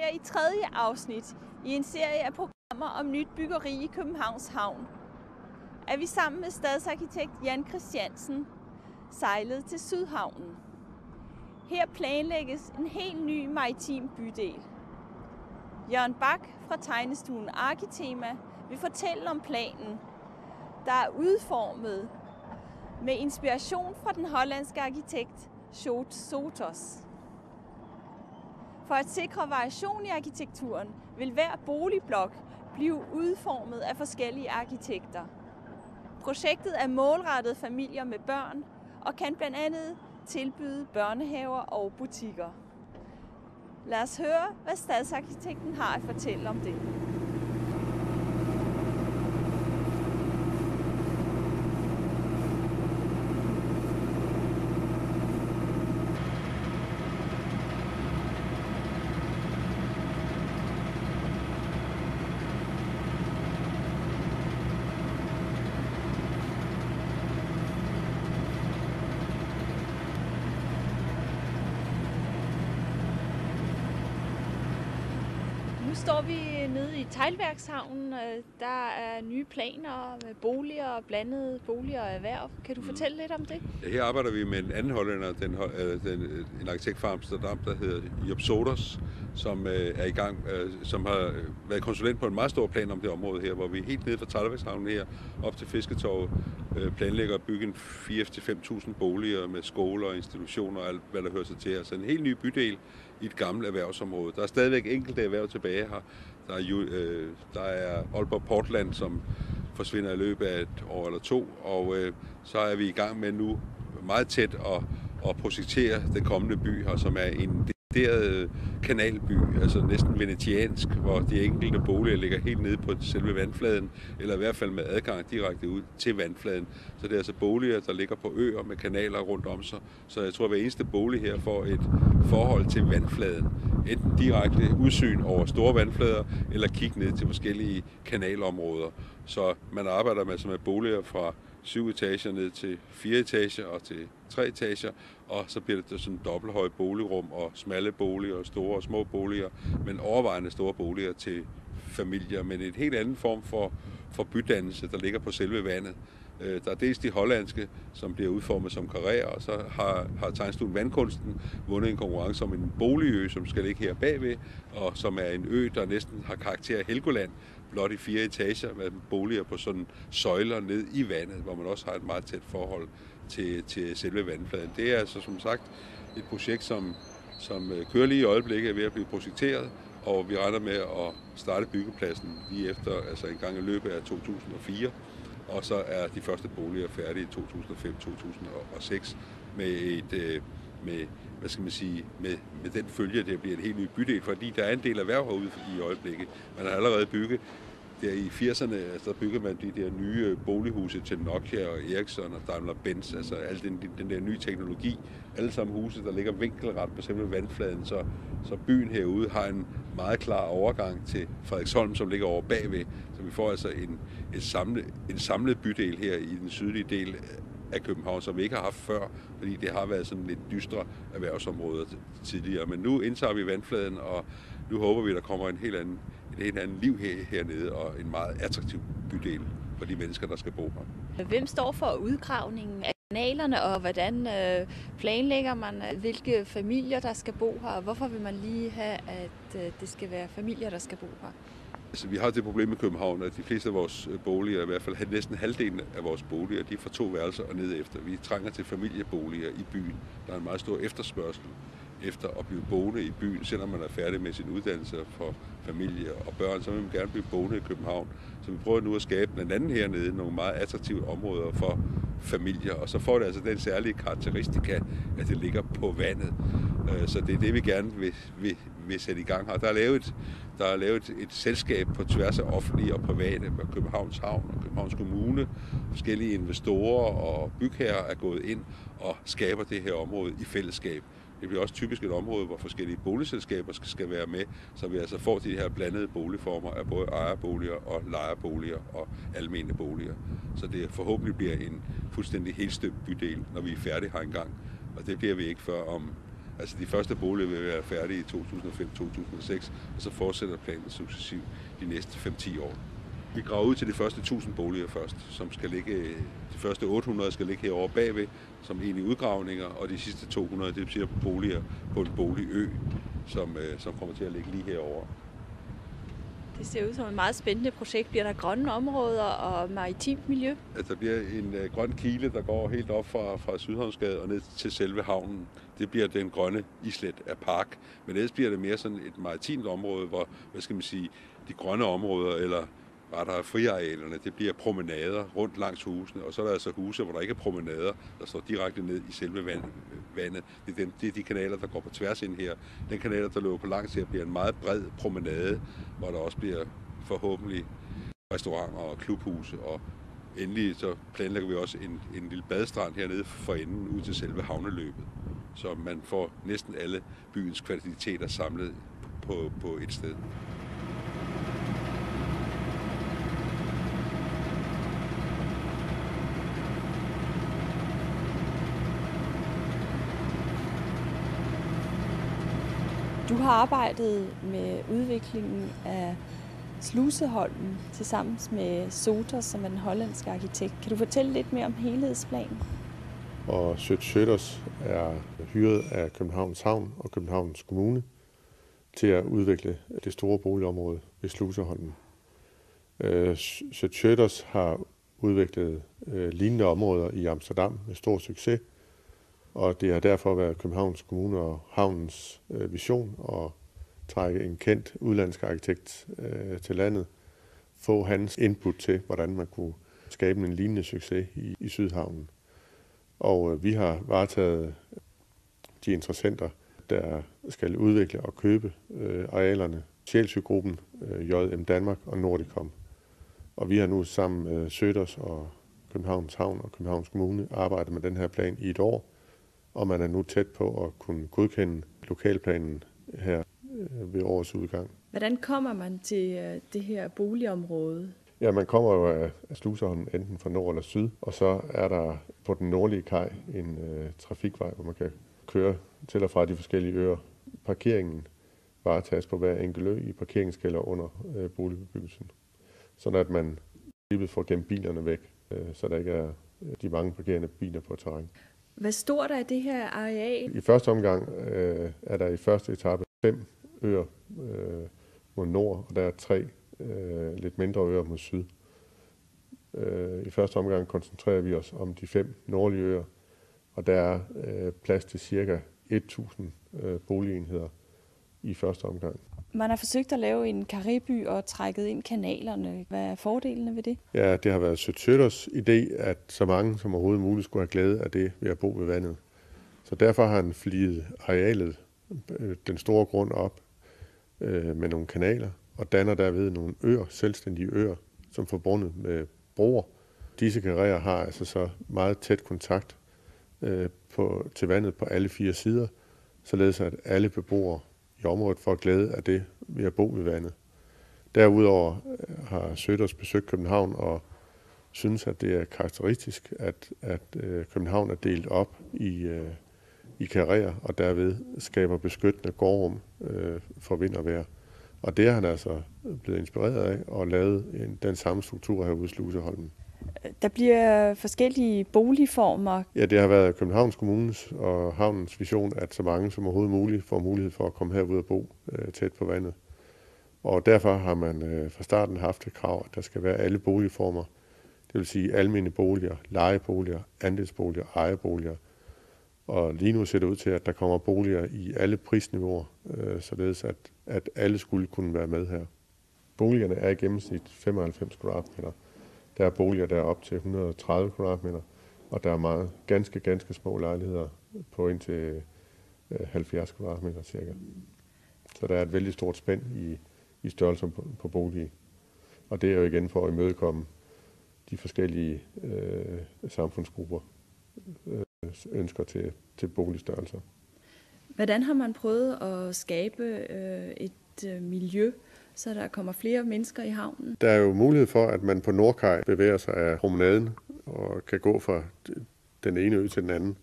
her i tredje afsnit i en serie af programmer om nyt byggeri i Københavns Havn. Er vi sammen med stadsarkitekt Jan Christiansen sejlet til Sydhavnen. Her planlægges en helt ny maritim bydel. Jørgen Bak fra tegnestuen Arkitema vil fortælle om planen, der er udformet med inspiration fra den hollandske arkitekt Sjoerd Sotos. For at sikre variation i arkitekturen vil hver boligblok blive udformet af forskellige arkitekter. Projektet er målrettet familier med børn og kan blandt andet tilbyde børnehaver og butikker. Lad os høre, hvad stadsarkitekten har at fortælle om det. Nu står vi nede i Teglværkshavnen. Der er nye planer med boliger, blandede boliger og erhverv. Kan du fortælle lidt om det? Ja, her arbejder vi med en anden hollænder, en arkitekt fra Amsterdam, der hedder Job Sotos, som er i gang, som har været konsulent på en meget stor plan om det område her, hvor vi helt nede fra Teglværkshavnen her op til Fisketorvet planlægger at bygge en 4.000-5.000 boliger med skoler og institutioner og alt, hvad der hører sig til. Altså en helt ny bydel i et gammelt erhvervsområde. Der er stadigvæk enkelte erhverv tilbage her. Der er Aalborg Portland, som forsvinder i løbet af et år eller to, og så er vi i gang med nu meget tæt at projektere den kommende by her, som er en decideret kanalby, altså næsten venetiansk, hvor de enkelte boliger ligger helt nede på selve vandfladen, eller i hvert fald med adgang direkte ud til vandfladen. Så det er altså boliger, der ligger på øer med kanaler rundt om sig. Så jeg tror, at hver eneste bolig her får et forhold til vandfladen. Enten direkte udsyn over store vandflader, eller kigge ned til forskellige kanalområder. Så man arbejder med boliger fra 7 etager ned til 4 etager og til 3 etager, og så bliver det sådan dobbelthøje boligrum og smalle boliger og store og små boliger, men overvejende store boliger til familier, men en helt anden form for bydannelse, der ligger på selve vandet. Der er dels de hollandske, som bliver udformet som karréer, og så har tegnestuen Vandkunsten vundet en konkurrence om en boligø, som skal ligge her bagved, og som er en ø, der næsten har karakter af Helgoland, blot i 4 etager med boliger på sådan søjler ned i vandet, hvor man også har et meget tæt forhold til selve vandfladen. Det er altså som sagt et projekt, som kører lige i øjeblikket ved at blive projekteret, og vi regner med at starte byggepladsen lige efter, altså en gang i løbet af 2004. Og så er de første boliger færdige i 2005-2006 med den følge, at det bliver en helt ny bydel, fordi der er en del erhverv herude i øjeblikket. Man har allerede bygget, der i 80'erne, der byggede man de der nye bolighuse til Nokia og Ericsson og Daimler-Benz, altså al den der nye teknologi. Alle sammen huse, der ligger vinkelret på selve vandfladen, så byen herude har en meget klar overgang til Frederiksholm, som ligger over bagved. Så vi får altså en samlet bydel her i den sydlige del af København, som vi ikke har haft før, fordi det har været sådan lidt dystre erhvervsområder tidligere. Men nu indtager vi vandfladen, og nu håber vi, at der kommer et helt andet liv hernede, og en meget attraktiv bydel for de mennesker, der skal bo her. Hvem står for udgravningen af kanalerne, og hvordan planlægger man, hvilke familier, der skal bo her, og hvorfor vil man lige have, at det skal være familier, der skal bo her? Altså, vi har det problem i København, at de fleste af vores boliger, i hvert fald næsten halvdelen af vores boliger, de er fra 2 værelser og ned efter. Vi trænger til familieboliger i byen. Der er en meget stor efterspørgsel efter at blive boende i byen, selvom man er færdig med sin uddannelse for familie og børn, så vil man gerne blive boende i København. Så vi prøver nu at skabe blandt andet hernede nogle meget attraktive områder for familier, og så får det altså den særlige karakteristika, at det ligger på vandet. Så det er det, vi gerne vil sætte i gang her. Der er lavet et selskab på tværs af offentlige og private med Københavns Havn og Københavns Kommune. Forskellige investorer og bygherrer er gået ind og skaber det her område i fællesskab. Det bliver også typisk et område, hvor forskellige boligselskaber skal være med, så vi altså får de her blandede boligformer af både ejerboliger og lejerboliger og almene boliger. Så det forhåbentlig bliver en fuldstændig helstøbt bydel, når vi er færdige her engang. Og det bliver vi ikke før Altså de første boliger vil være færdige i 2005-2006, og så fortsætter planen successivt de næste 5-10 år. Vi graver ud til de første 1000 boliger først, som skal ligge, de første 800 skal ligge herovre bagved, som egentlig udgravninger, og de sidste 200, det betyder boliger på en boligø, som kommer til at ligge lige herovre. Det ser ud som et meget spændende projekt. Bliver der grønne områder og maritimt miljø? Altså, der bliver en grøn kile, der går helt op fra Sydhavnsgade og ned til selve havnen. Det bliver den grønne islet af park. Men ellers bliver det mere sådan et maritimt område, hvor, de grønne områder, eller rettere friarealerne, det bliver promenader rundt langs husene. Og så er der altså huse, hvor der ikke er promenader, der står direkte ned i selve vandet. Det er de kanaler, der går på tværs ind her. Den kanaler, der løber på langs her, bliver en meget bred promenade, hvor der også bliver forhåbentlig restauranter og klubhuse. Og endelig så planlægger vi også en lille badestrand hernede for enden ud til selve havneløbet. Så man får næsten alle byens kvaliteter samlet på et sted. Du har arbejdet med udviklingen af Sluseholmen sammen med Sotos, som er den hollandske arkitekt. Kan du fortælle lidt mere om helhedsplanen? Og Sotos er hyret af Københavns Havn og Københavns Kommune til at udvikle det store boligområde ved Sluseholmen. Sotos har udviklet lignende områder i Amsterdam med stor succes, og det har derfor været Københavns Kommune og havnens vision at trække en kendt udlandsk arkitekt til landet, få hans input til, hvordan man kunne skabe en lignende succes i Sydhavnen. Og vi har varetaget de interessenter, der skal udvikle og købe arealerne, Sjælsø-gruppen, JM Danmark og Nordicom. Og vi har nu sammen med Sotos og Københavns Havn og Københavns Kommune arbejdet med den her plan i et år, og man er nu tæt på at kunne godkende lokalplanen her ved årets udgang. Hvordan kommer man til det her boligområde? Ja, man kommer jo af Sluseholmen enten fra nord eller syd, og så er der på den nordlige kaj en trafikvej, hvor man kan køre til og fra de forskellige øer. Parkeringen varetages på hver enkelt ø i parkeringskælder under boligbebyggelsen, sådan at man får gemt bilerne væk, så der ikke er de mange parkerende biler på terræn. Hvad stort er det her areal? I første omgang er der i første etape 5 øer mod nord, og der er 3 lidt mindre øer mod syd. I første omgang koncentrerer vi os om de 5 nordlige øer, og der er plads til ca. 1000 boligenheder i første omgang. Man har forsøgt at lave en karréby og trækket ind kanalerne. Hvad er fordelene ved det? Ja, det har været Sotos idé, at så mange som overhovedet muligt skulle have glæde af det ved at bo ved vandet. Så derfor har han fliget arealet, den store grund op med nogle kanaler, og danner derved nogle øer, selvstændige øer, som er forbundet med broer. Disse karréer har altså så meget tæt kontakt til vandet på alle 4 sider, således at alle beboere i området får glæde af det ved at bo ved vandet. Derudover har Sotos besøgt København og synes, at det er karakteristisk, at København er delt op i karréer, og derved skaber beskyttende gårdrum for vind og vejr. Og det er han altså blevet inspireret af og lavet den samme struktur herude i Sluseholmen. Der bliver forskellige boligformer. Ja, det har været Københavns Kommunes og havnens vision, at så mange som overhovedet muligt får mulighed for at komme herud og bo tæt på vandet. Og derfor har man fra starten haft et krav, at der skal være alle boligformer. Det vil sige almene boliger, lejeboliger, andelsboliger, ejerboliger. Og lige nu ser det ud til, at der kommer boliger i alle prisniveauer, således at alle skulle kunne være med her. Boligerne er i gennemsnit 95 kvadratmeter. Der er boliger, der er op til 130 kvadratmeter, og der er meget ganske små lejligheder på indtil 70 kvadratmeter cirka. Så der er et vældig stort spænd i størrelsen på bolig. Og det er jo igen for at imødekomme de forskellige samfundsgrupper ønsker til boligstørrelser. Hvordan har man prøvet at skabe et miljø, så der kommer flere mennesker i havnen? Der er jo mulighed for, at man på Nordkaj bevæger sig af promenaden og kan gå fra den ene ø til den anden.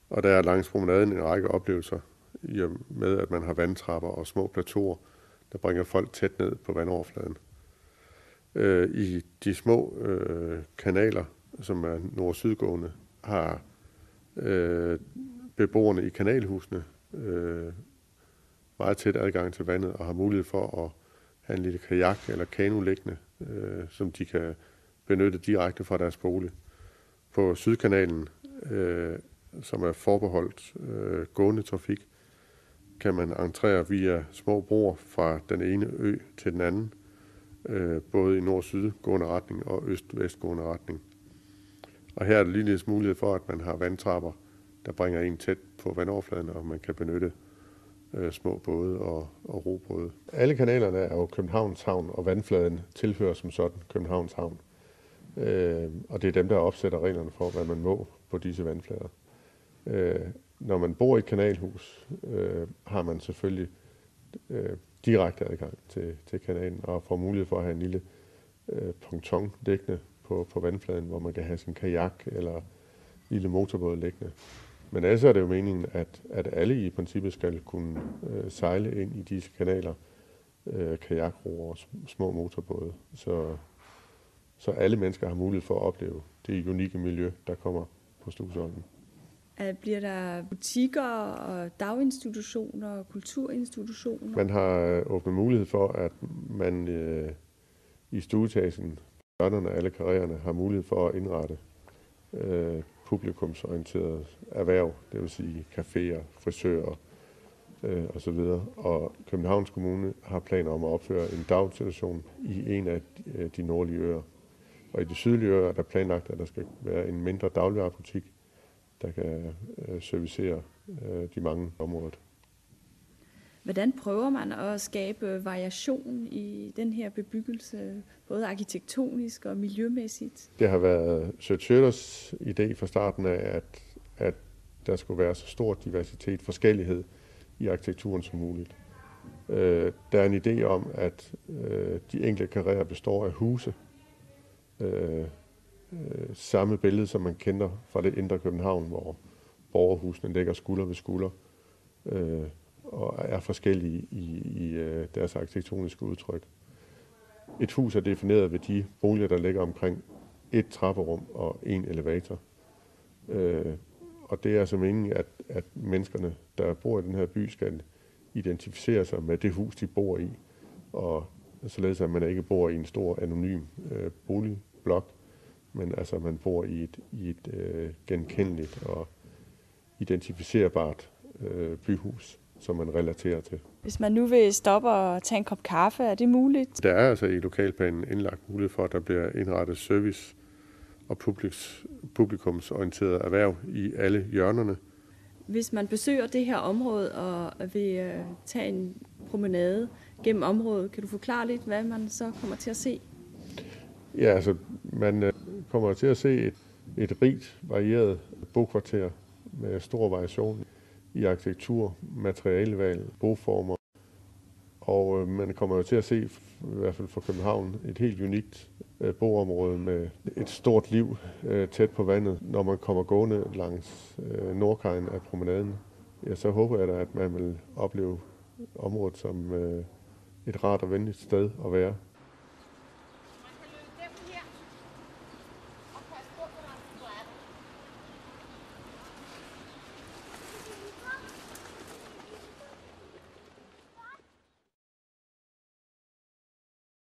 Og der er langs promenaden en række oplevelser, i og med, at man har vandtrapper og små plateauer, der bringer folk tæt ned på vandoverfladen. I de små kanaler, som er nord-sydgående, har beboerne i kanalhusene meget tæt adgang til vandet og har mulighed for at have en lille kajak eller kano liggende, som de kan benytte direkte fra deres bolig. På Sydkanalen, som er forbeholdt gående trafik, kan man entrere via små broer fra den ene ø til den anden, både i nord-syd gående retning og øst-vest gående retning. Og her er der ligeledes mulighed for, at man har vandtrapper, der bringer en tæt på vandoverfladen, og man kan benytte små både og robåde. Alle kanalerne er jo Københavns Havn, og vandfladen tilhører som sådan Københavns Havn. Og det er dem, der opsætter reglerne for, hvad man må på disse vandflader. Når man bor i et kanalhus, har man selvfølgelig direkte adgang til kanalen og får mulighed for at have en lille ponton liggende på vandfladen, hvor man kan have sin kajak eller lille motorbåd liggende. Men ellers er det jo meningen, at alle i princippet skal kunne sejle ind i disse kanaler, kajakroer og små motorbåde. Så alle mennesker har mulighed for at opleve det unikke miljø, der kommer på Slusholmen. Bliver der butikker og daginstitutioner og kulturinstitutioner? Man har åbnet mulighed for, at man i stueetagen, hjørnerne af alle karriererne, har mulighed for at indrette publikumsorienterede erhverv, det vil sige caféer, frisører osv. Og Københavns Kommune har planer om at opføre en daginstitution i en af de nordlige øer. Og i de sydlige øer er der planlagt, at der skal være en mindre dagligvarebutik, der kan servicere de mange områder. Hvordan prøver man at skabe variation i den her bebyggelse, både arkitektonisk og miljømæssigt? Det har været Sødt idé fra starten af, at der skulle være så stor diversitet, forskellighed i arkitekturen som muligt. Der er en idé om, at de enkelte karrierer består af huse. Samme billede, som man kender fra det indre København, hvor borgerhusene ligger skulder ved skulder og er forskellige i deres arkitektoniske udtryk. Et hus er defineret ved de boliger, der ligger omkring et trapperum og en elevator. Og det er altså meningen, at menneskerne, der bor i den her by, skal identificere sig med det hus, de bor i, og således at man ikke bor i en stor anonym boligblok, men altså man bor i et genkendeligt og identificerbart byhus, som man relaterer til. Hvis man nu vil stoppe og tage en kop kaffe, er det muligt? Der er altså i lokalplanen indlagt mulighed for, at der bliver indrettet service og publikumsorienteret erhverv i alle hjørnerne. Hvis man besøger det her område og vil tage en promenade gennem området, kan du forklare lidt, hvad man så kommer til at se? Ja, altså man kommer til at se et rigt, varieret bokvarter med stor variation i arkitektur, materialevalg, boformer. Og man kommer jo til at se, i hvert fald for København, et helt unikt boområde med et stort liv tæt på vandet. Når man kommer gående langs nordkajen af promenaden, ja, så håber jeg da, at man vil opleve området som et rart og venligt sted at være.